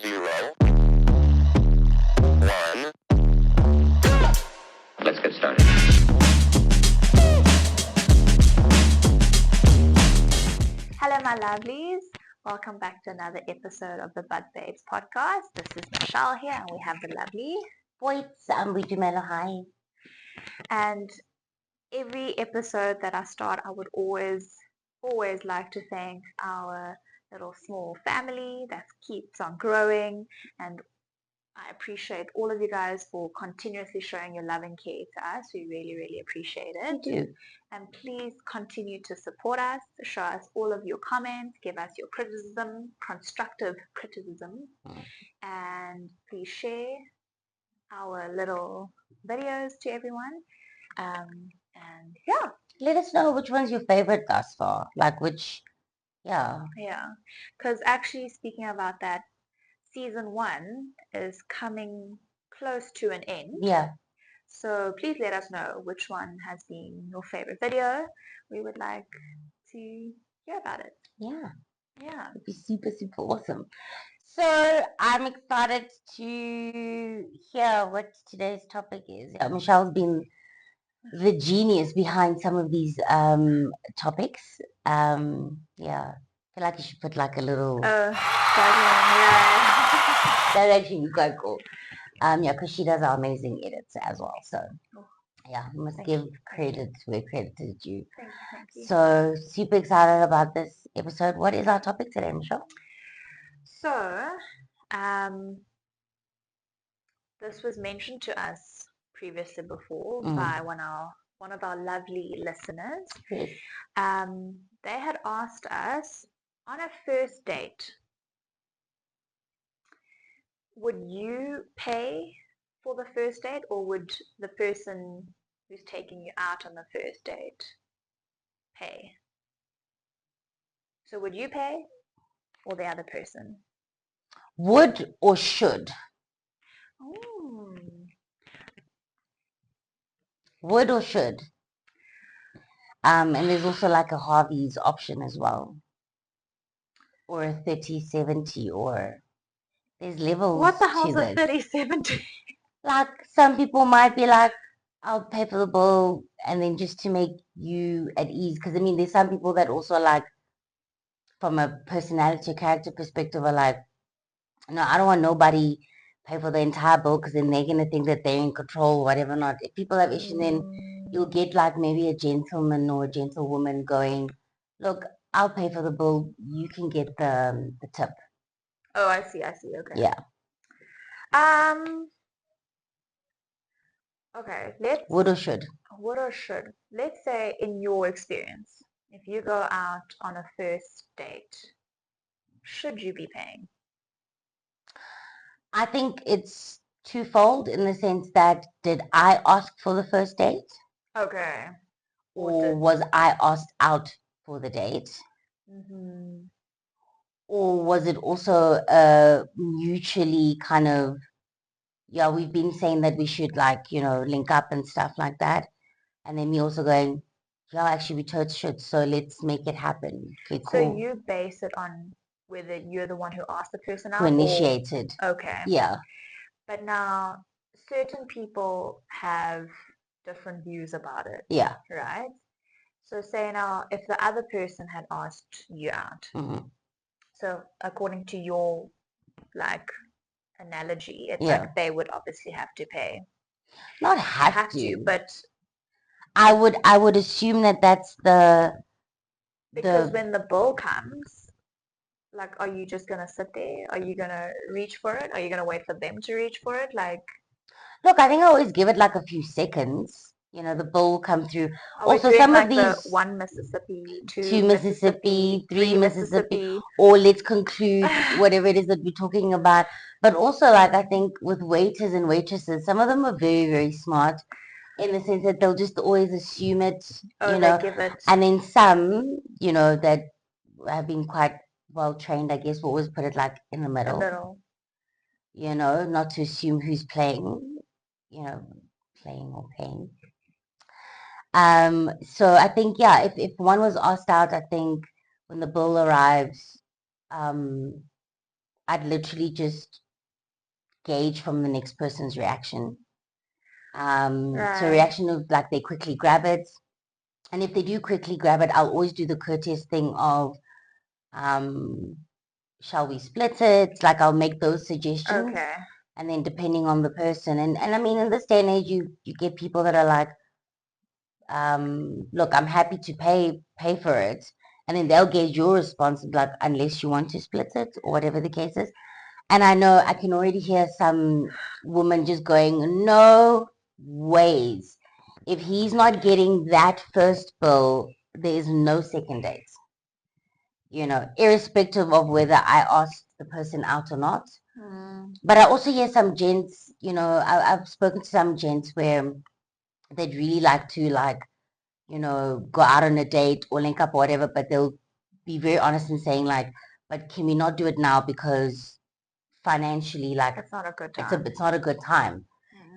0, 1. Let's get started. Hello, my lovelies. Welcome back to another episode of the Bud Babes podcast. This is Michelle here, and we have the lovely Poits, hi. And every episode that I start, I would always like to thank our little small family that keeps on growing, and I appreciate all of you guys for continuously showing your love and care to us. We really appreciate it. We do. And please continue to support us, show us all of your comments, give us your criticism, constructive criticism, and please share our little videos to everyone. And yeah. Let us know which one's your favorite thus far. Yeah. Because actually, speaking about that, season 1 is coming close to an end. Yeah. So please let us know which one has been your favorite video. We would like to hear about it. Yeah. It'd be super awesome. So I'm excited to hear what today's topic is. Michelle's been the genius behind some of these topics. I feel like you should put like a little that actually be quite cool. Because she does our amazing edits as well. So we must give credit where credit is due. Thank you. So super excited about this episode. What is our topic today, Michelle? So, this was mentioned to us previously before by one of our lovely listeners. Yes. They had asked us, on a first date, would you pay for the first date, or would the person who's taking you out on the first date pay? So would you pay, or the other person? Would or should? Would or should? And there's also like a Harvey's option as well, or a 30-70, or there's levels. What the hell's to a this. 30-70? Like some people might be like, I'll pay for the bill, and then just to make you at ease. Because I mean, there's some people that also like, from a personality or character perspective, are like, no, I don't want nobody pay for the entire bill, because then they're gonna think that they're in control, whatever. Not if people have issues, then you'll get like maybe a gentleman or a gentlewoman going, look, I'll pay for the bill, you can get the tip. Oh, I see. Okay. Yeah. Okay. Would or should? Let's say, in your experience, if you go out on a first date, should you be paying? I think it's twofold, in the sense that, did I ask for the first date? Okay. Or was I asked out for the date? Or was it also mutually kind of, we've been saying that we should link up and stuff like that. And then me also going, actually we totally should. So let's make it happen. Okay, cool. So you base it on whether you're the one who asked the person out? Who initiated. Okay. Yeah. But now, certain people have different views about it. Yeah. Right? So say now, if the other person had asked you out, so according to your analogy, it's like they would obviously have to pay. Not have to, but I would assume that that's because when the bill comes, are you just gonna sit there? Are you gonna reach for it? Are you gonna wait for them to reach for it? Look, I think I always give it a few seconds. The bill will come through. Also, some of these, the 1 Mississippi, 2 Mississippi, 3 Mississippi, or let's conclude whatever it is that we're talking about. But also, I think with waiters and waitresses, some of them are very, very smart, in the sense that they'll just always assume it, they give it. And then some, that have been quite well trained, I guess, will always put it in the middle. Not to assume who's playing, playing or paying. So I think, if one was asked out, I think when the bill arrives, I'd literally just gauge from the next person's reaction. So Right. reaction of like they quickly grab it. And if they do quickly grab it, I'll always do the courteous thing of, um, shall we split it? Like I'll make those suggestions. Okay. And then depending on the person, and I mean in this day and age, you get people that are like, look, I'm happy to pay for it, and then they'll gauge your response like, unless you want to split it or whatever the case is. And I know I can already hear some woman just going, no ways. If he's not getting that first bill, there is no second date. Irrespective of whether I asked the person out or not. Mm. But I also hear some gents, I've spoken to some gents where they'd really like to, like, go out on a date or link up or whatever, but they'll be very honest in saying like, but can we not do it now because financially, like, It's not a good it's a time. it's not a good time,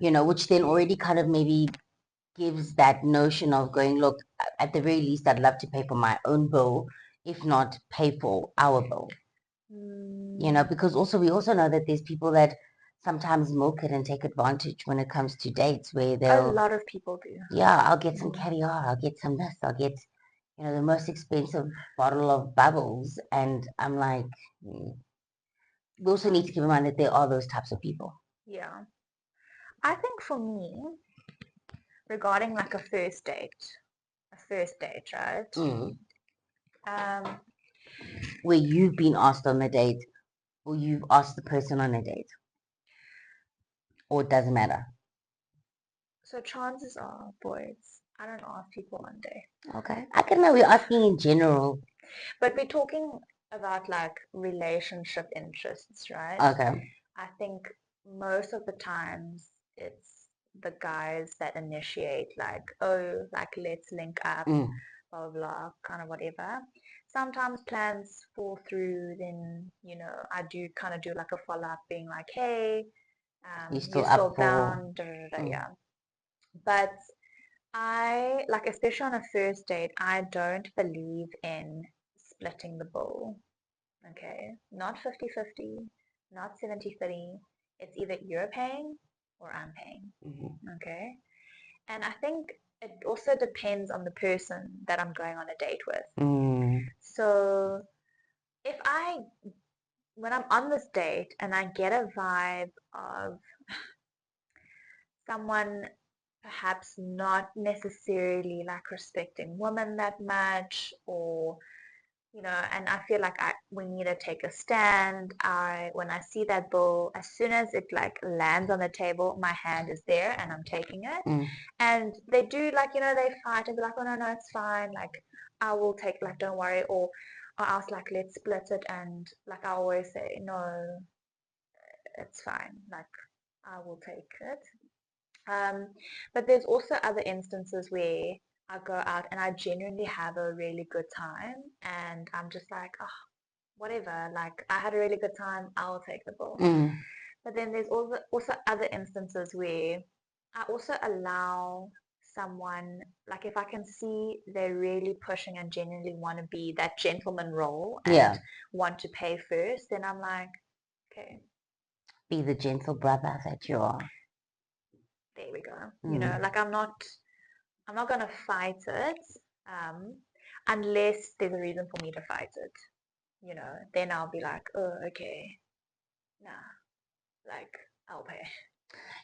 Mm. which then already kind of maybe gives that notion of going, look, at the very least, I'd love to pay for my own bill, if not pay for our bill, Mm. because also we also know that there's people that sometimes milk it and take advantage when it comes to dates where A they'll, lot of people do. yeah, I'll get some Mm. caviar, I'll get some this, I'll get, the most expensive bottle of bubbles. And I'm like, we also need to keep in mind that there are those types of people. Yeah. I think for me, regarding like a first date, right? Mm. Um, Where you've been asked on a date, or you've asked the person on a date, or it doesn't matter. so chances are, boys, I don't ask people on dates. Okay. I can know we're asking in general. But we're talking about like relationship interests, right? Okay. I think most of the times it's the guys that initiate, like, oh, like let's link up, Mm. blah, blah, blah, kind of whatever. Sometimes plans fall through, then, I do kind of do like a follow up being like, hey, You you still still up for? down, da, da, da, Mm. yeah. But I, like, especially on a first date, I don't believe in splitting the bill. Okay, not 50-50, not 70-30. It's either you're paying or I'm paying. Mm-hmm. Okay, and I think it also depends on the person that I'm going on a date with. Mm. So if when I'm on this date and I get a vibe of someone perhaps not necessarily like respecting women that much, or and I feel like we need to take a stand. When I see that bill, as soon as it like lands on the table, my hand is there and I'm taking it. Mm. And they do, like, they fight and be like, oh no, no, it's fine. Like, I will take, like, don't worry. Or else like, let's split it. And like, I always say, no, it's fine. Like, I will take it. But there's also other instances where I go out and I genuinely have a really good time, and I'm just like, oh, whatever. Like, I had a really good time. I'll take the bill. Mm. But then there's also other instances where I also allow someone, like, if I can see they're really pushing and genuinely want to be that gentleman role and Yeah. want to pay first, then I'm like, okay, Be the gentle brother that you are. there we go. Mm. Like, I'm not gonna fight it, um, unless there's a reason for me to fight it. Then I'll be like, oh, okay, nah, like, I'll pay.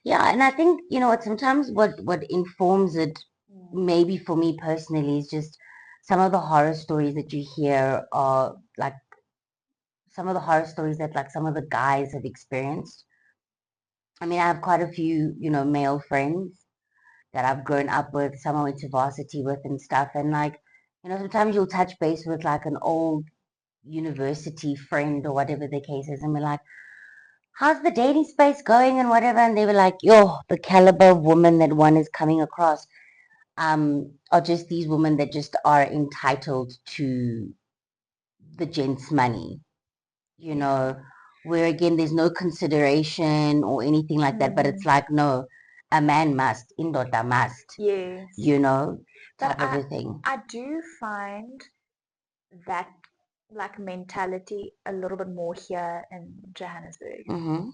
Yeah, and I think what sometimes what informs it, Mm. maybe for me personally, is just some of the horror stories that you hear are like some of the horror stories that like some of the guys have experienced. I mean, I have quite a few, male friends that I've grown up with, some I went to varsity with and stuff. And like, sometimes you'll touch base with like an old university friend or whatever the case is, and we're like, how's the dating space going and whatever? And they were like, yo, the caliber of woman that one is coming across are just these women that just are entitled to the gent's money, you Yeah. know, where again, there's no consideration or anything like that, but it's Mm. like, no, a man must, indota must, Yes. you know, But type of I a thing. I do find that like mentality a little bit more here in Johannesburg. Mm-hmm.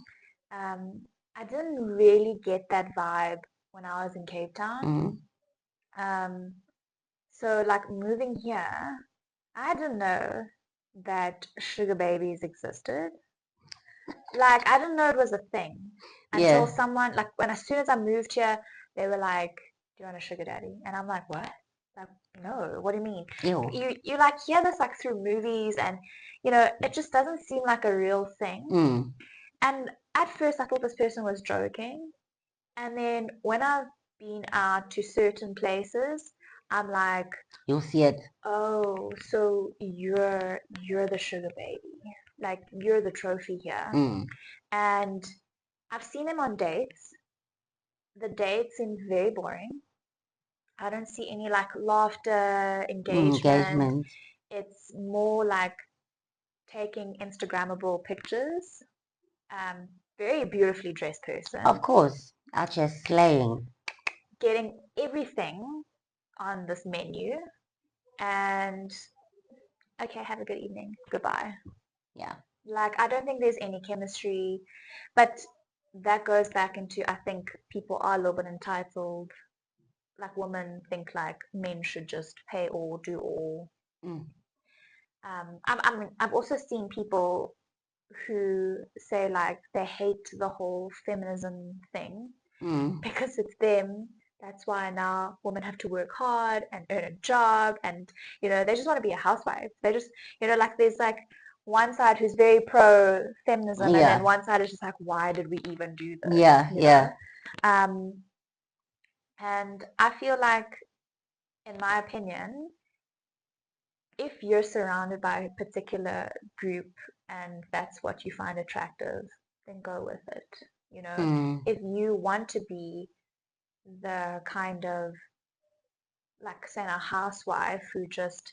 Um, I didn't really get that vibe when I was in Cape Town. Mm-hmm. Um, so like moving here, I didn't know that sugar babies existed. Like I didn't know it was a thing until Yeah. someone like when as soon as I moved here, they were like, "Do you want a sugar daddy?" And I'm like, "What?" Like, no, what do you mean? Ew. You like hear this like through movies and it just doesn't seem like a real thing. Mm. And at first I thought this person was joking. And then when I've been out to certain places, I'm like, You'll see it. "Oh, so you're the sugar baby. Like you're the trophy here." Mm. And I've seen them on dates. The dates seem very boring. I don't see any like laughter, Mm. engagement. Engagement. It's more like taking Instagrammable pictures. Very beautifully dressed Of person, course. Out here slaying. getting everything on this menu, and okay, have a good evening. Goodbye. Yeah. Like, I don't think there's any chemistry, but that goes back into I think people are a little bit entitled. Like women think like men should just pay all, do all. Mm. I've also seen people who say like they hate the whole feminism thing Mm. because it's them. That's why now women have to work hard and earn a job, and they just want to be a housewife. They just like there's like one side who's very pro feminism, and then Yeah. one side is just like, why did we even do this? Yeah. Yeah. Um, and I feel like, in my opinion, if you're surrounded by a particular group and that's what you find attractive, then go with it. You know, Mm. if you want to be the kind of like saying a housewife who just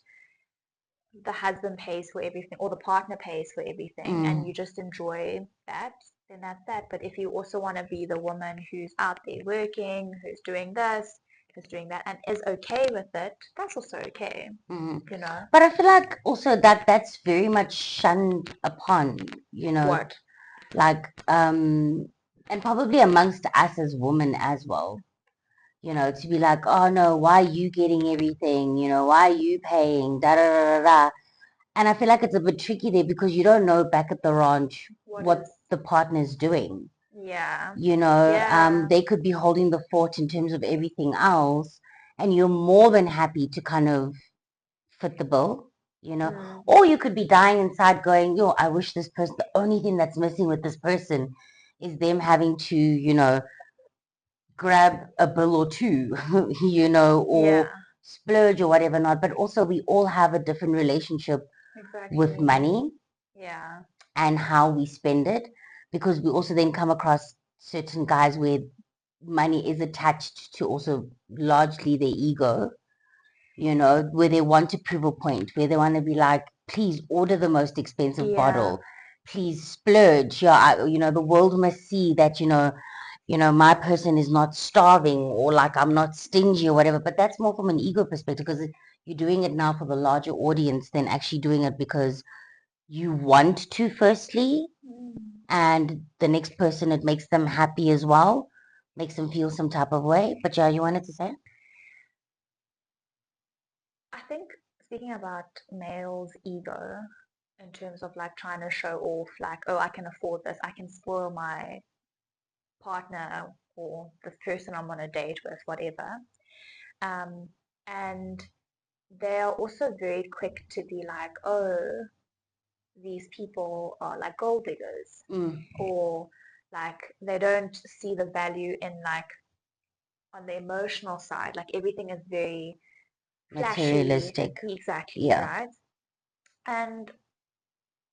the husband pays for everything or the partner pays for everything and Mm. you just enjoy that, then that's that. But if you also want to be the woman who's out there working, who's doing this, who's doing that, and is okay with it, that's also okay, Mm. you know. But I feel like also that's very much shunned upon, you know, What? like and probably amongst us as women as well, you know, to be like, oh no, why are you getting everything? You know, why are you paying? Da da da da da. And I feel like it's a bit tricky there because you don't know back at the ranch What what is? the partner's doing. Yeah. You know, Yeah. they could be holding the fort in terms of everything else, and you're more than happy to kind of fit the bill, you know. Mm. Or you could be dying inside going, yo, I wish this person, the only thing that's missing with this person is them having to, you know, grab a bill or two, you know, Yeah. or splurge or whatever not. But also, we all have a different relationship with Exactly. money Yeah. and how we spend it, because we also then come across certain guys where money is attached to also largely their ego, you know, where they want to prove a point, where they want to be like, please order the most expensive Yeah. bottle, please splurge. Yeah, you know, the world must see that, my person is not starving or like I'm not stingy or whatever. But that's more from an ego perspective because you're doing it now for the larger audience than actually doing it because you want to, firstly, Mm. and the next person, it makes them happy as well, makes them feel some type of way. But yeah, you wanted to say? I think speaking about males' ego in terms of like trying to show off, like, oh, I can afford this, I can spoil my partner or the person I'm on a date with, whatever. Um, and they are also very quick to be like, oh, these people are like gold diggers, Mm, or like they don't see the value in like on the emotional side, like everything is very flashy, materialistic. exactly, Yeah. right? And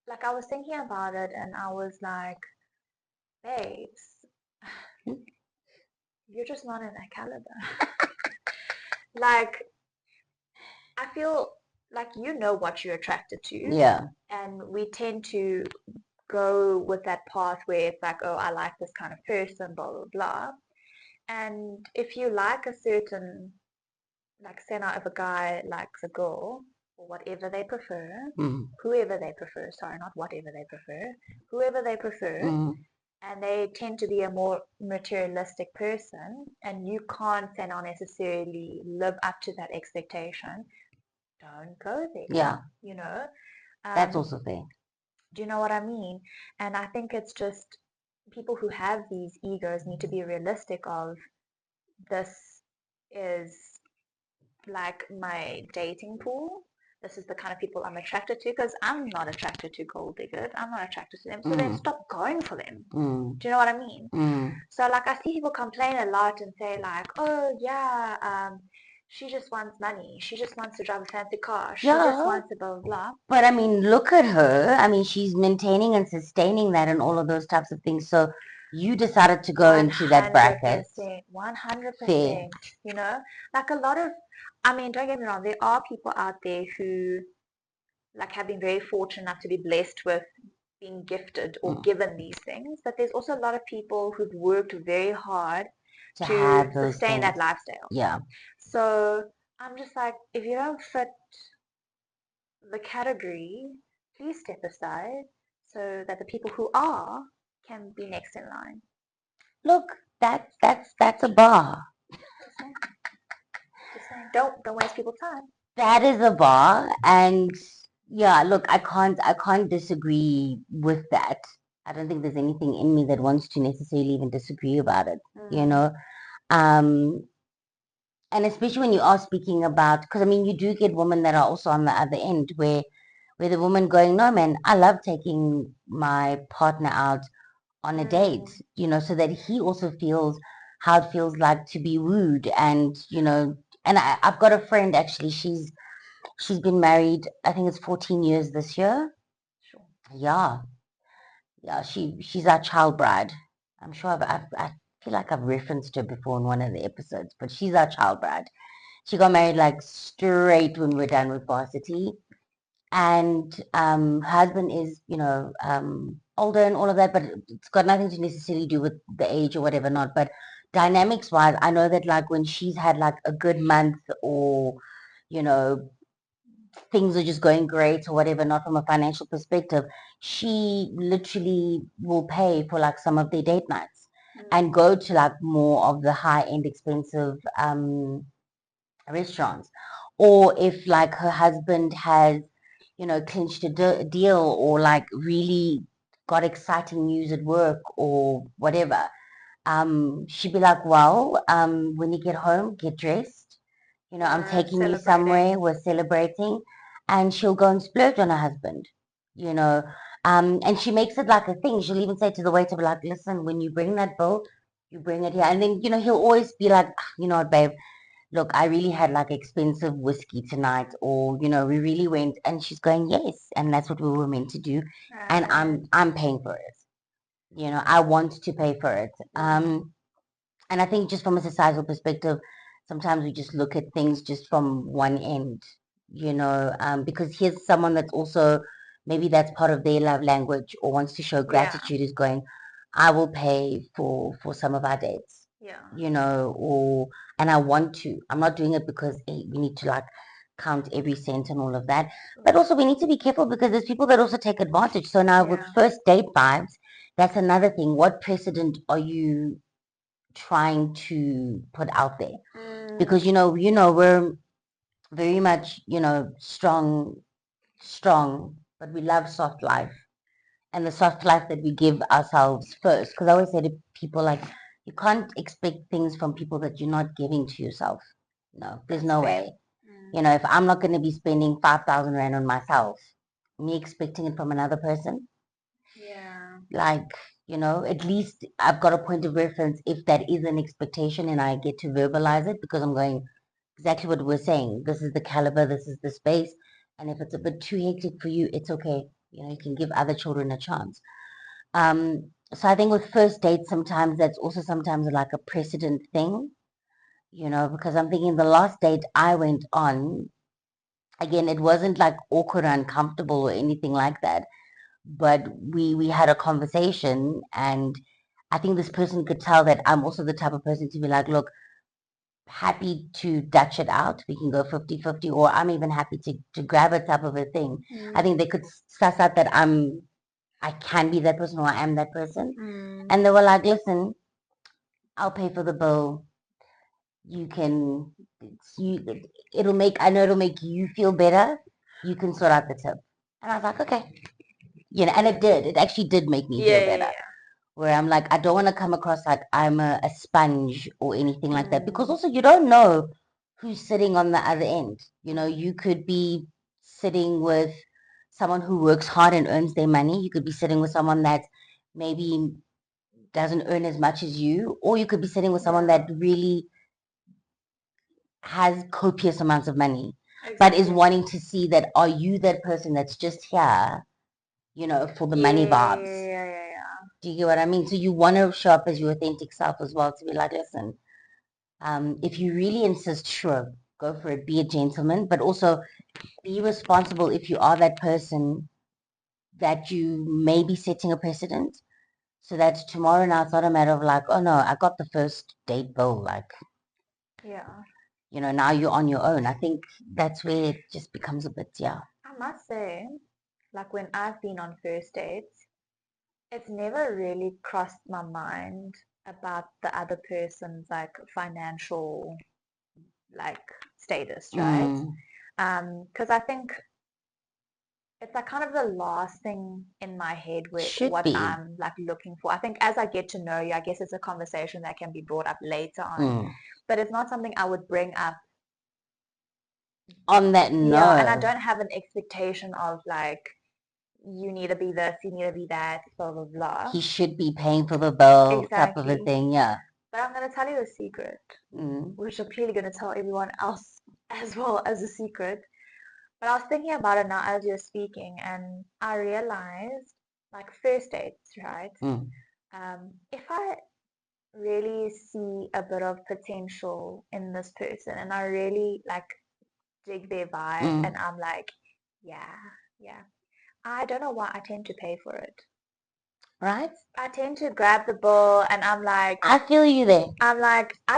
like I was thinking about it and I was like, babes, you're just not in that caliber. Like, I feel like you know what you're attracted to, Yeah. and we tend to go with that path where it's like, oh, I like this kind of person, blah, blah, blah. And if you like a certain, like, say now if a guy likes a girl, or whatever they prefer, Mm, whoever they prefer, sorry, not whatever they prefer, whoever they prefer, mm, and they tend to be a more materialistic person, and you can't then necessarily live up to that expectation, don't go there, yeah, you know? that's Um, also fair. do you know what I mean? And I think it's just people who have these egos need to be realistic of this is like my dating pool. This is the kind of people I'm attracted to because I'm not attracted to gold diggers. I'm not attracted to them. So then Mm, stop going for them. mm, Do you know what I mean? mm. So like I see people complain a lot and say like, oh yeah, she just wants money. She just wants to drive a fancy car. She just Yeah, wants to blah blah blah. but I mean, look at her. I mean, she's maintaining and sustaining that and all of those types of things. So you decided to go into that bracket. 100%, Fair. 100%. You know, like a lot of, I mean, don't get me wrong, there are people out there who like have been very fortunate enough to be blessed with being gifted or Mm. given these things, but there's also a lot of people who've worked very hard To to have those sustain that things. lifestyle. Yeah. So I'm just like, if you don't fit the category, please step aside so that the people who are can be next in line. Look, that's a bar. Just saying, just saying. Don't waste people's time. That is a bar, and yeah, look, I can't disagree with that. I don't think there's anything in me that wants to necessarily even disagree about it, you Mm, know. Um, and especially when you are speaking about, because I mean, you do get women that are also on the other end, where the woman going, no, man, I love taking my partner out on a date, mm, so that he also feels how it feels like to be wooed, and I've got a friend actually. She's been married, I think it's 14 years this year. sure. Yeah, yeah, she's our child bride. I'm sure I feel like I've referenced her before in one of the episodes, but she's our child bride. She got married like straight when we were done with varsity. And her husband is, older and all of that, but it's got nothing to necessarily do with the age or whatever not. But dynamics wise, I know that like when she's had like a good month or, you know, things are just going great or whatever, not from a financial perspective, she literally will pay for like some of their date nights and Mm, go to like more of the high end expensive restaurants. Or if like her husband has, clinched a deal or like really got exciting news at work or whatever, she'd be like, well, when you get home, get dressed. I'm we're taking you somewhere, celebrating. we're celebrating, and she'll go and splurge on her husband, you know. And she makes it like a thing. She'll even say to the waiter, like, listen, when you bring that bill, you bring it here. And then, he'll always be like, "Ah, you know what, babe, look, I really had like expensive whiskey tonight, or, we really went," and she's going, yes, and that's what we were meant to do. And Right. I'm paying for it. I want to pay for it. Mm, And I think just from a societal perspective, sometimes we just look at things just from one end, because here's someone that's also, maybe that's part of their love language or wants to show yeah. gratitude, is going, I will pay for some of our dates, Yeah. or, and I want to. I'm not doing it because, hey, we need to like count every cent and all of that. But Sure. also we need to be careful because there's people that also take advantage. So now with Yeah. first date vibes, that's another thing. What precedent are you trying to put out there? Because Mm, we're very much, strong, but we love soft life, and the soft life that we give ourselves first. Because I always say to people, like, you can't expect things from people that you're not giving to yourself. No, there's that's no fair. way. Mm, If I'm not going to be spending 5,000 rand on myself, me expecting it from another person, yeah. like, at least I've got a point of reference if that is an expectation and I get to verbalize it, because I'm going, exactly what we're saying, this is the caliber, this is the space, and if it's a bit too hectic for you, it's okay. You can give other children a chance. So I think with first dates, sometimes that's also sometimes like a precedent thing, because I'm thinking the last date I went on, again, it wasn't like awkward or uncomfortable or anything like that, but we had a conversation, and I think this person could tell that I'm also the type of person to be like, look, happy to Dutch it out. We can go 50-50, or I'm even happy to grab a type of a thing. I think they could suss out that I can be that person or I am that person. Mm. And they were like, listen, I'll pay for the bill. You can, it'll make, I know it'll make you feel better. You can sort out the tip. And I was like, okay. And it did. It actually did make me Yeah, feel yeah, better. Where I'm like, I don't want to come across like I'm a sponge or anything like that. Because also, you don't know who's sitting on the other end. You could be sitting with someone who works hard and earns their money. You could be sitting with someone that maybe doesn't earn as much as you, or you could be sitting with someone yeah. that really has copious amounts of money, but is Exactly. wanting to see that are you that person that's just here, for the Yeah, money yeah, vibes. yeah. Do you get what I mean? So you want to show up as your authentic self as well, to be like, listen, if you really insist, sure, go for it, be a gentleman, but also be responsible if you are that person that you may be setting a precedent. So that tomorrow now it's not a matter of like, oh no, I got the first date bill. Like, Yeah. now you're on your own. I think that's where it just becomes a bit, yeah. I must say, like when I've been on first dates, it's never really crossed my mind about the other person's like financial like status, right? Mm, Because I think it's like kind of the last thing in my head with should what be. I'm like looking for. I think as I get to know you, I guess it's a conversation that can be brought up later on, Mm. but it's not something I would bring up. On that Yeah, and I nerve, don't have an expectation of like you need to be this, you need to be that, blah blah blah. he should be paying for the bill, type of a Exactly. thing, yeah. But I'm gonna tell you a secret, Mm. which I'm clearly gonna tell everyone else as well as a secret. But I was thinking about it now as you're speaking, and I realized, like first dates, right? Mm. If I really see a bit of potential in this person, and I really like dig their vibe, Mm. and I'm like, yeah, yeah, I don't know why I tend to pay for it. Right? I tend to grab the bill, and I feel you there. I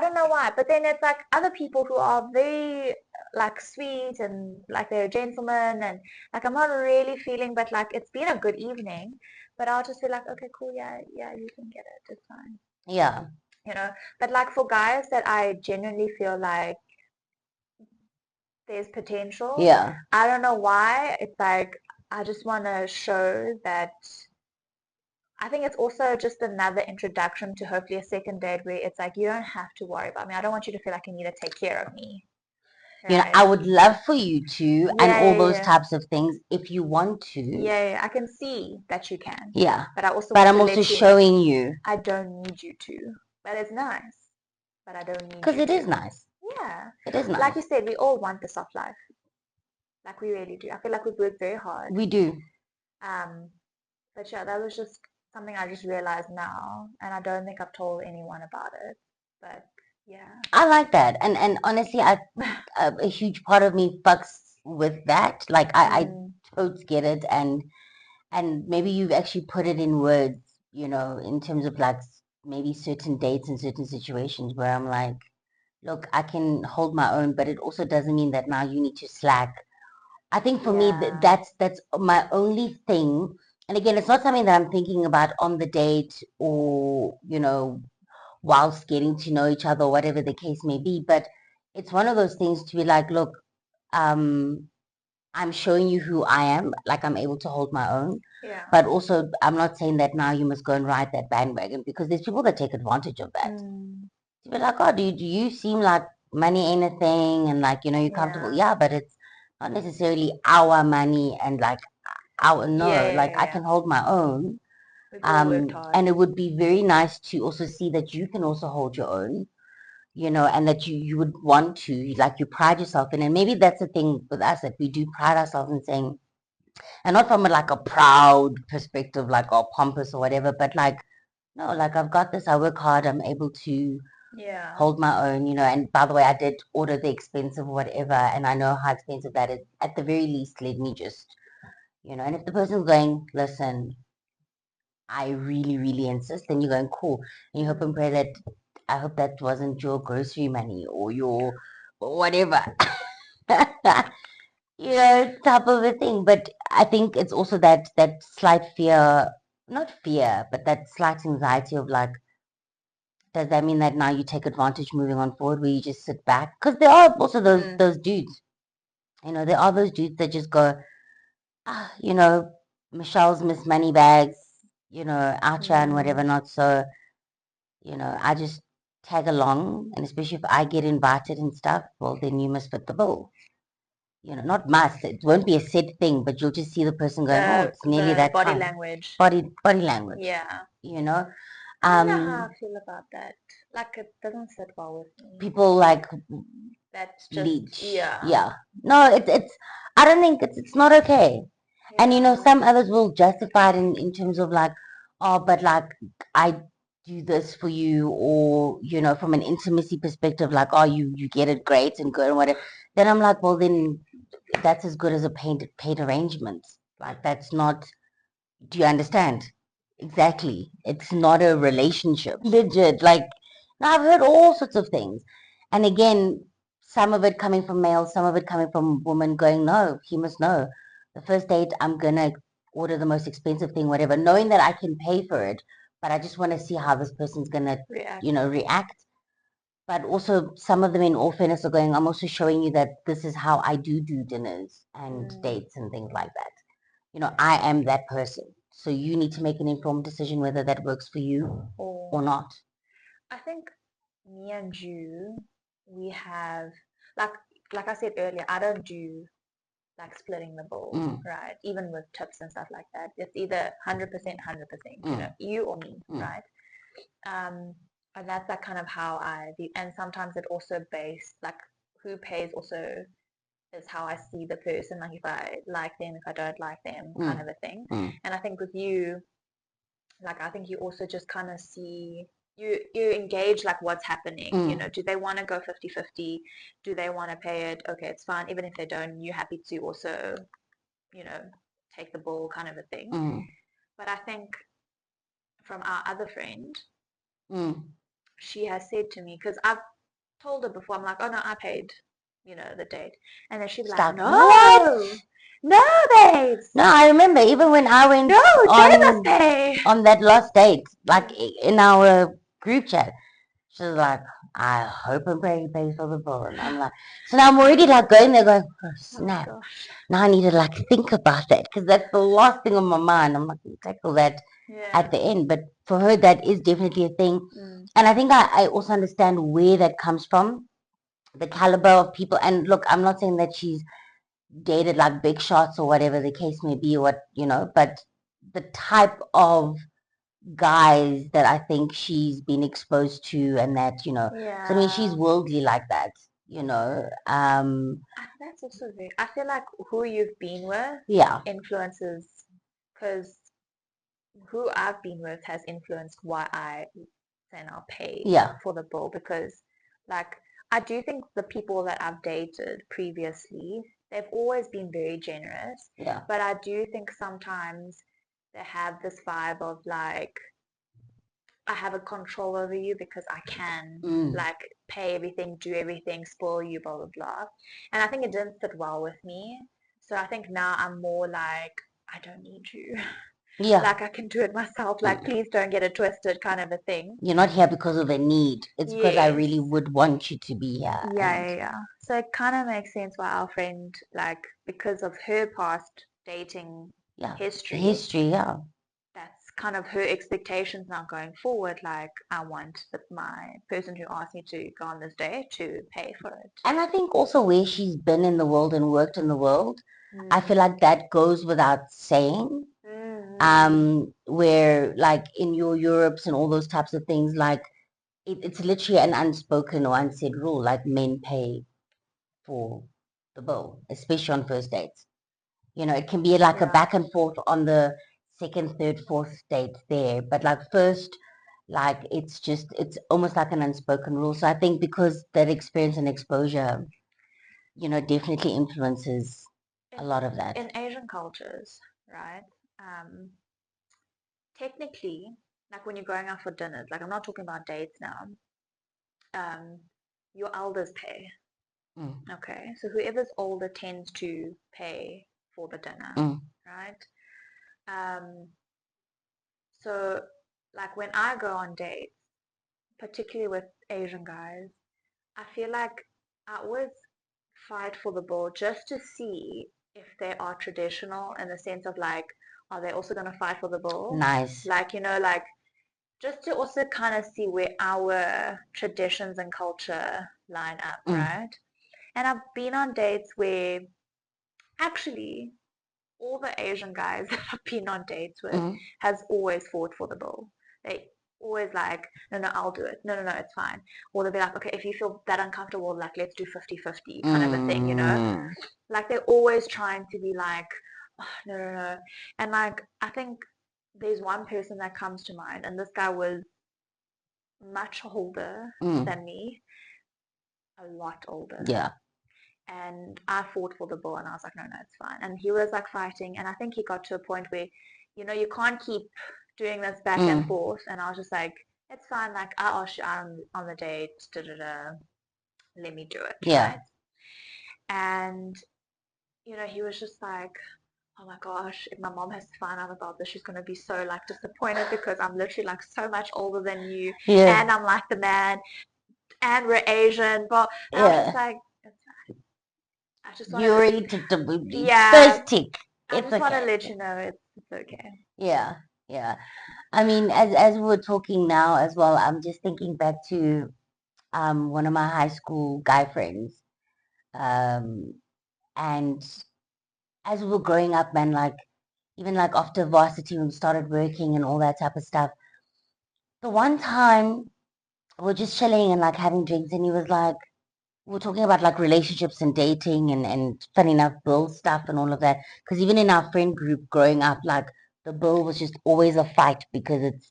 don't know why. But then it's like other people who are very like sweet and like they're a gentleman and like I'm not really feeling, but like it's been a good evening. But I'll just be like, okay, cool, yeah, yeah, you can get it. It's fine. Yeah. You know. But like for guys that I genuinely feel like there's potential, Yeah. I don't know why. It's like I just want to show that I think it's also just another introduction to hopefully a second date where it's like you don't have to worry about me. I don't want you to feel like you need to take care of me, I right? would love for you to, and Yeah, all yeah, those yeah. types of things, if you want to. Yeah, yeah, I can see that you can, Yeah. but I also But want I'm to also let you know showing you, I don't need you to. But it's nice, but I don't need because you it is to. nice. Yeah. It is Like nice. you said, we all want the soft life. Like we really do. I feel like we've worked very hard. We do. Um, but yeah, that was just something I just realized now, and I don't think I've told anyone about it. But yeah. I like that. And honestly, a huge part of me fucks with that. Like, I Mm, totes get it. And maybe you've actually put it in words, in terms of like maybe certain dates and certain situations where I'm like, look, I can hold my own, but it also doesn't mean that now you need to slack. I think for me, yeah. that's my only thing. And again, it's not something that I'm thinking about on the date, or whilst getting to know each other, or whatever the case may be. But it's one of those things to be like, look, um, I'm showing you who I am, like I'm able to hold my own. Yeah. But also, I'm not saying that now you must go and ride that bandwagon, because there's people that take advantage of that. Mm, To be like, oh, do you seem like money ain't a thing, and like, you're comfortable. yeah. Yeah, but it's not necessarily our money, and like our, Yeah, no, yeah, like yeah, I yeah. can hold my own. We've all worked hard. And it would be very nice to also see that you can also hold your own, and that you would want to, like, you pride yourself in. And maybe that's the thing with us, that we do pride ourselves in saying, and not from like a proud perspective, like, or pompous or whatever, but like, no, like, I've got this, I work hard, I'm able to Yeah. hold my own. And by the way, I did order the expensive whatever, and I know how expensive that is. At the very least, let me just, and if the person's going, listen, I really, really insist, then you're going, cool. And you hope and Mm, pray that I hope that wasn't your grocery money or your whatever, type of a thing. But I think it's also that slight fear, not fear, but that slight anxiety of like, does that mean that now you take advantage moving on forward, where you just sit back? Because there are also those dudes. There are those dudes that just go, ah, Michelle's Miss Moneybags, out here and whatever Mm. not. So, I just tag along, and especially if I get invited and stuff, well, then you must fit the bill. Not must. It won't be a set thing, but you'll just see the person going, oh, The it's nearly that body time. language. Body language, Yeah. you know. I don't know how I Um, feel about that. Like it doesn't sit well with me. People like That's just leech. yeah. Yeah. No, it's I don't think it's not okay. And Yeah. some others will justify it in terms of like, oh, but like I do this for you, or from an intimacy perspective, like, oh, you get it great and good and whatever. Then I'm like, well, then that's as good as a paid arrangement. Like that's not. Do you understand? Exactly. It's not a relationship. Legit. Like, now I've heard all sorts of things. And again, some of it coming from male, some of it coming from women going, no, he must know. The first date, I'm going to order the most expensive thing, whatever, knowing that I can pay for it. But I just want to see how this person's going to, React. react. But also, some of them, in all fairness, are going, I'm also showing you that this is how I do dinners and dates and things like that. I am that person. So you need to make an informed decision whether that works for you or Or not. I think me and you, we have like like I said earlier, I don't do like splitting the bill, Mm, right? Even with tips and stuff like that. It's either 100%, 100%, mm, you or me, mm, right? Um, and that's like kind of how I view, and sometimes it also based like who pays also is how I see the person, like if I like them, if I don't like them, kind mm, of a thing. mm, And I think with you, like I think you also just kind of see you engage like what's happening, mm, do they want to go 50-50? Do they want to pay it? Okay, it's fine. Even if they don't, you're happy to also, you know, take the ball kind of a thing. mm, But I think from our other friend, mm. she has said to me, because I've told her before, I'm like, oh no, I paid, the date. And then she'd be like, Stuck. What? no, no, babes, No, I remember even when I went no, Jay must on pay. on that last date, like Mm. in our group chat, she's like, I hope and pray he pays for the bill. And I'm like, so now I'm already like going there going, oh Oh my snap. gosh. Now I need to like think about that because that's the last thing on my mind. I'm like, tackle that Yeah. at the end. But for her, that is definitely a thing. Mm. And I think I also understand where that comes from, the caliber of people. And look, I'm not saying that she's dated like big shots or whatever the case may be, but the type of guys that I think she's been exposed to, and that, so I mean, she's Yeah. worldly like that, you know. That's also very, I feel like who you've been with Yeah, influences, because who I've been with has influenced why I say I'll pay yeah, for the bill. Because, like, I do think the people that I've dated previously, they've always been very generous. yeah. But I do think sometimes they have this vibe of like, I have a control over you because I can Mm. like pay everything, do everything, spoil you, blah blah blah. And I think it didn't sit well with me. So I think now I'm more like, I don't need you. Yeah. Like I can do it myself. Like Mm. please don't get it twisted, kind of a thing. You're not here because of a need. It's because I Yes. really would want you to be here. Yeah, And yeah, yeah. So it kind of makes sense why our friend, like, because of her past dating yeah, history, history, yeah. that's kind of her expectations now going forward. Like, I want my person who asked me to go on this date to pay for it. And I think also where she's been in the world and worked in the world, I feel Mm. like that goes without saying. Mm. Where like in your Europes and all those types of things, like it's literally an unspoken or unsaid rule, like men pay for the bill, especially on first dates. It can be like a Yeah. back and forth on the second, third, fourth date there, but like first, like it's almost like an unspoken rule. So I think because that experience and exposure, definitely influences a In lot of that. in Asian cultures, right? Um, Technically, like when you're going out for dinners, like I'm not talking about dates now. um, your elders pay. Mm. Okay, so whoever's older tends to pay for the dinner, Mm. right? Um, so like when I go on dates, particularly with Asian guys, I feel like I always fight for the bill just to see if they are traditional in the sense of like, are they also going to fight for the bill? Nice. Like, like just to also kind of see where our traditions and culture line up, Mm. right? And I've been on dates where actually all the Asian guys that I've been on dates with Mm. has always fought for the bill. They always like, no, no, I'll do it. No, no, no, it's fine. Or they'll be like, okay, if you feel that uncomfortable, like, let's do 50-50 kind of a thing. Mm. Like, they're always trying to be like, oh, no, no, no. And like, I think there's one person that comes to mind, and this guy was much older Mm. than me, a lot older. Yeah. And I fought for the ball, and I was like, no, no, it's fine. And he was like fighting, and I think he got to a point where, you can't keep doing this back and Mm. forth. And I was just like, it's fine. Like I asked you out on the date, da da da. Let me do it, Yeah. right? And he was just like, oh my gosh, if my mom has to find out about this, she's gonna be so like disappointed because I'm literally like so much older than you, Yeah. and I'm like the man, and we're Asian, but and I was just Yeah. like, I just want You to, already took the yeah, first tick. I It's just want to okay. let you know it's okay. Yeah. Yeah. I mean, as we were talking now as well, I'm just thinking back to one of my high school guy friends. Um, and as we were growing up, man, like even like after varsity when we started working and all that type of stuff. The one time we are just chilling and like having drinks, and he was like, we are talking about like relationships and dating and funny enough, bill stuff and all of that. Because even in our friend group growing up, like the bill was just always a fight because it's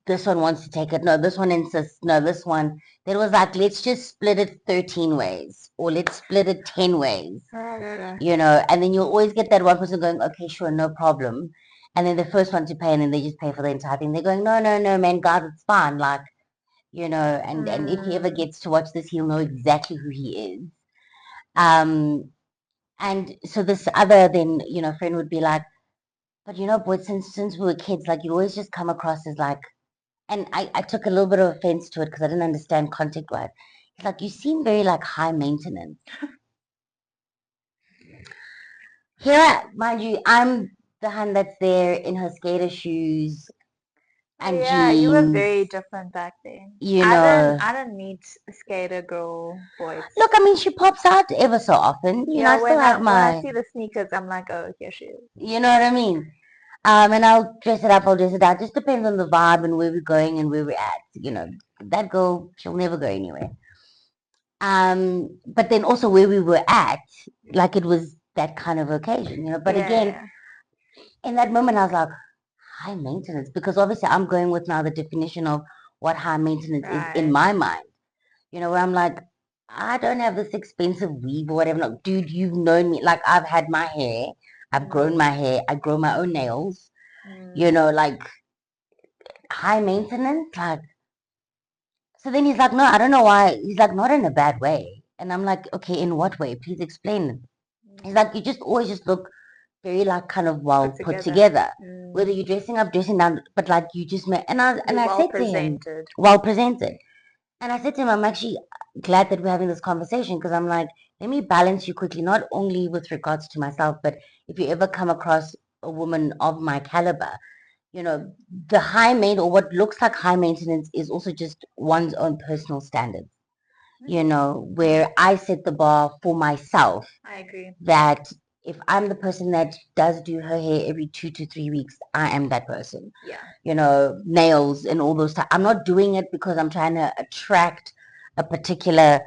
this one wants to take it, no, this one insists, no, this one. There was like, let's just split it 13 ways or let's split it 10 ways, Right. and then you'll always get that one person going, okay, sure, no problem. And then the first one to pay, and then they just pay for the entire thing. They're going, no, no, no, man, God, it's fine. Like, and if he ever Mm, gets to watch this, he'll know exactly who he is. Um, and so this other then, friend would be like, but boy, since we were kids, like you always just come across as like, and I took a little bit of offense to it because I didn't understand context wise. It's like you seem very like high maintenance. Here, mind you, I'm the one that's there in her skater shoes oh and yeah, you were jeans, very different back then. you I didn't know. I didn't meet skater girl boys. Look, I mean, she pops out ever so often. Yeah, I still have when I my, see the sneakers, I'm like, oh, here she is. you know what I mean? And I'll dress it up, I'll dress it out. Just depends on the vibe and where we're going and where we're at. That girl, she'll never go anywhere. But then also where we were at, like it was that kind of occasion. But again, Yeah, in that moment, I was like, high maintenance, because obviously I'm going with now the definition of what high maintenance is in right. my mind. Where I'm like, I don't have this expensive weave or whatever. No, dude, you've known me. Like, I've had my hair, I've grown my Mm, hair, I grow my own nails, mm, like high maintenance. Like, so then he's like, no, I don't know why. He's like, not in a bad way. And I'm like, okay, in what way? Please explain. He's mm. like, you just always just look very like kind of Put well put together. together. Whether Mm. you're dressing up, dressing down, but like you just met. And You're I well said to him, presented. well presented. And I said to him, I'm actually glad that we're having this conversation because I'm like, let me balance you quickly, not only with regards to myself, but if you ever come across a woman of my caliber, the high main or what looks like high maintenance is also just one's own personal standards, Mm. where I set the bar for myself I agree. that if I'm the person that does do her hair every 2 to 3 weeks, I am that person. Yeah. Nails and all those. I'm not doing it because I'm trying to attract a particular,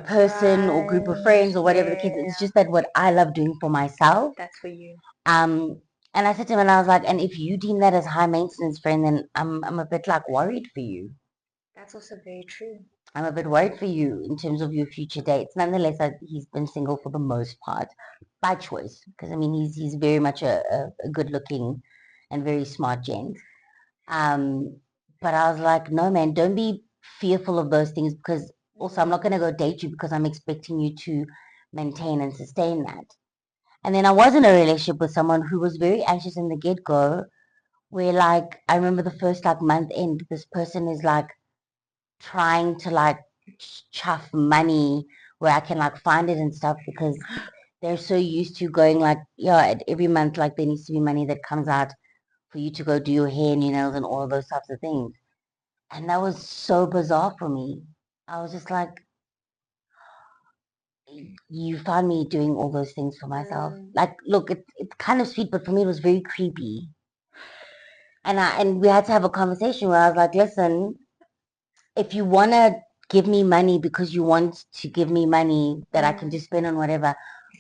person or group of Right. friends or Yeah, whatever the yeah, case. It's yeah. just that what I love doing for myself. That's for you. And I said to him, and I was like, and if you deem that as high maintenance, friend, then I'm a bit like worried for you. That's also very true. I'm a bit worried for you in terms of your future dates. Nonetheless, he's been single for the most part by choice because I mean he's very much a good looking and very smart gent. Um, but I was like, no man, don't be fearful of those things because also I'm not going to Mm. go date you because I'm expecting you to maintain and sustain that. And then I was in a relationship with someone who was very anxious in the get go, where like I remember the first like month end, this person is like trying to like chuff money where I can like find it and stuff because they're so used to going like, yeah, every month like there needs to be money that comes out for you to go do your hair and your nails and all of those types of things. And that was so bizarre for me. I was just like, you found me doing all those things for myself. Mm. Like, look, it's kind of sweet, but for me it was very creepy. And we had to have a conversation where I was like, listen, if you wanna give me money because you want to give me money that I can Mm. just spend on whatever,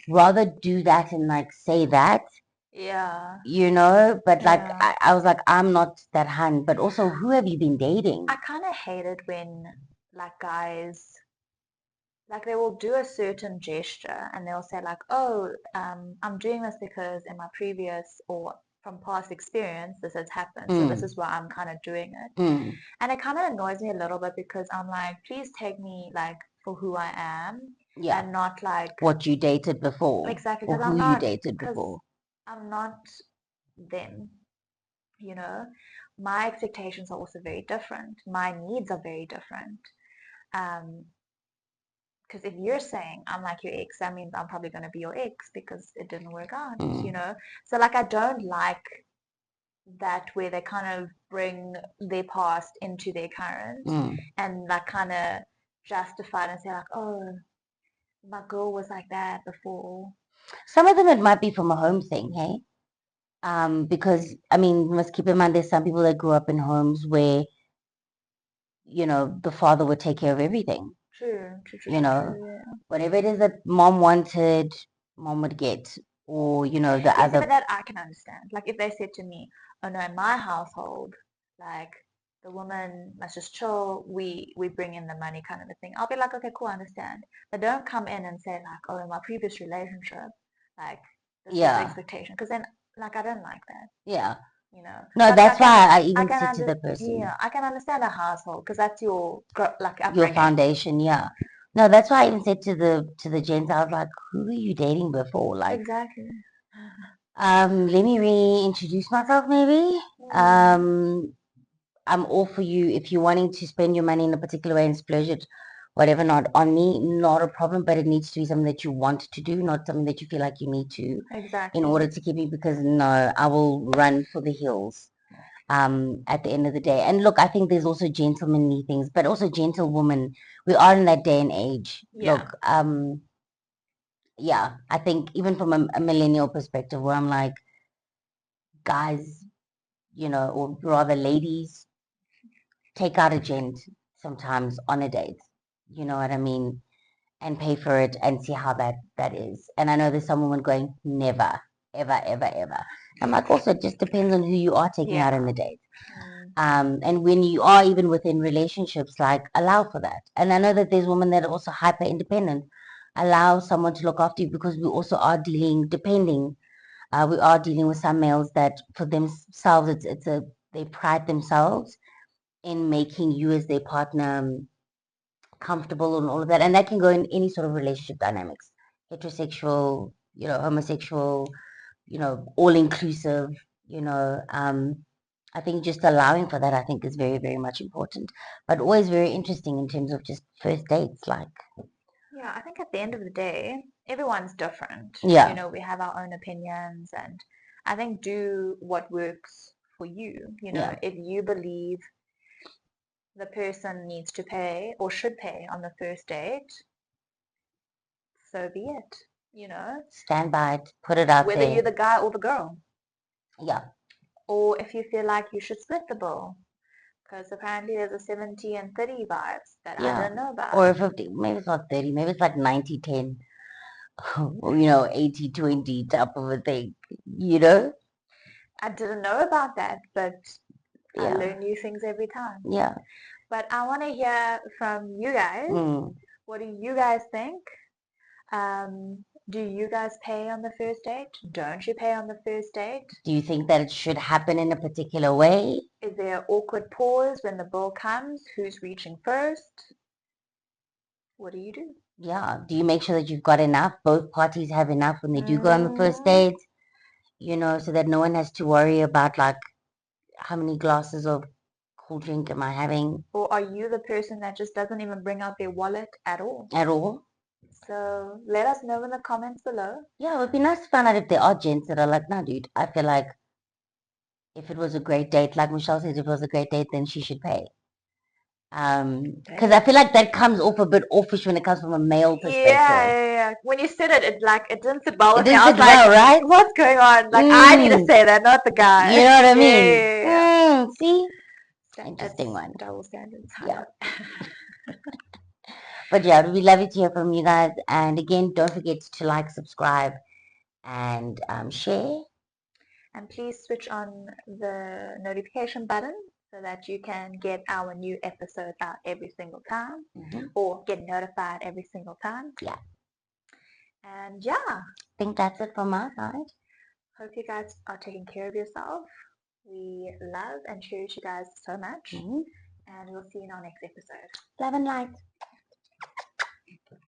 rather do that and like say that, Yeah. but like Yeah. I was like, I'm not that hun, but also who have you been dating? I kind of hate it when like guys like they will do a certain gesture and they'll say like, oh, I'm doing this because in my previous or from past experience this has happened, so this Mm, is why I'm kind of doing it. mm, And it kind of annoys me a little bit because I'm like, please take me like for who I am yeah. and not like What you dated before exactly or because who you dated before. I'm not them, you know. My expectations are also very different. My needs are very different. Um, because if you're saying I'm like your ex, that means I'm probably going to be your ex because it didn't work out, you Mm, know? So, like, I don't like that where they kind of bring their past into their current mm. and, like, kind of justify it and say, like, oh, my girl was like that before. Some of them it might be from a home thing, hey? Because I mean, you must keep in mind there's some people that grew up in homes where, the father would take care of everything. True, true, true, You true, know, true, yeah. whatever it is that mom wanted, mom would get. Or, the Yeah, see, but other, that I can understand. Like, if they said to me, oh no, in my household, like, the woman must just chill, we bring in the money kind of a thing. I'll be like, okay, cool, I understand. But don't come in and say like, oh, in my previous relationship, like this was the yeah, expectation. Because then, like, I don't like that, yeah. you know. No, Like, that's why I even said to the person, yeah, I can understand a household because that's your like your upbringing. foundation, yeah. No, that's why I even said to the gents, I was like, who were you dating before? Like, Exactly. let me reintroduce myself maybe. Mm, Um, I'm all for you if you're wanting to spend your money in a particular way and splurge it, whatever, not on me, not a problem, but it needs to be something that you want to do, not something that you feel like you need to in exactly. order to keep me because no, I will run for the hills at the end of the day. And look, I think there's also gentlemanly things, but also gentlewoman. We are in that day and age. Yeah. Look, yeah, I think even from a millennial perspective where I'm like, guys, or rather ladies, take out a gent sometimes on a date. You know what I mean? And pay for it and see how that is. And I know there's some woman going, never, ever, ever, ever. I'm like, also, it just depends on who you are taking out on Yeah. the date. Mm, And when you are even within relationships, like allow for that. And I know that there's women that are also hyper independent. Allow someone to look after you because we also are we are dealing with some males that for themselves, they pride themselves in making you as their partner comfortable and all of that. And that can go in any sort of relationship dynamics, heterosexual, homosexual, all inclusive, you know. I think just allowing for that, I think, is very, very much important, but always very interesting in terms of just first dates. Like, yeah, I think at the end of the day, everyone's different. You yeah, know, we have our own opinions, and I think do what works for you. You know, yeah, if you believe the person needs to pay or should pay on the first date, so be it. You know, stand by it, put it out whether there. you're the guy or the girl, Yeah, or if you feel like you should split the bill, because apparently there's a 70 and 30 vibes that I yeah. don't know about. Or 50, maybe it's not 30, maybe it's like 90-10, 80-20 type of a thing, you know? I didn't know about that, but I Yeah, learn new things every time. yeah. But I want to hear from you guys. Mm, What do you guys think? Do you guys pay on the first date? Don't you pay on the first date? Do you think that it should happen in a particular way? Is there an awkward pause when the bill comes? Who's reaching first? What do you do? Yeah. Do you make sure that you've got enough? Both parties have enough when they do go on the first Mm, date, so that no one has to worry about like how many glasses of cool drink am I having or are you the person that just doesn't even bring out their wallet at all? at all. So let us know in the comments below. Yeah, it would be nice to find out if there are gents that are like, nah, dude, I feel like if it was a great date, like Michelle says, if it was a great date, then she should pay. Because I Okay. feel like that comes off a bit offish when it comes from a male Yeah, perspective. yeah, yeah. When you said it, it didn't sit well It with me. didn't I was sit like, well, right? what's going on? Like, I need to Mm, say that, not the you guy. know what I Yeah, mean? yeah, yeah. See? It's Interesting one. double standards, I Yeah. know. But yeah, we love it to hear from you guys. And again, don't forget to like, subscribe, and share. And please switch on the notification button so that you can get our new episodes out every single time or get notified every single time. Yeah. And yeah, I think that's it from my side. hope you guys are taking care of yourself. We love and cherish you guys so much. Mm-hmm. And we'll see you in our next episode. Love and light.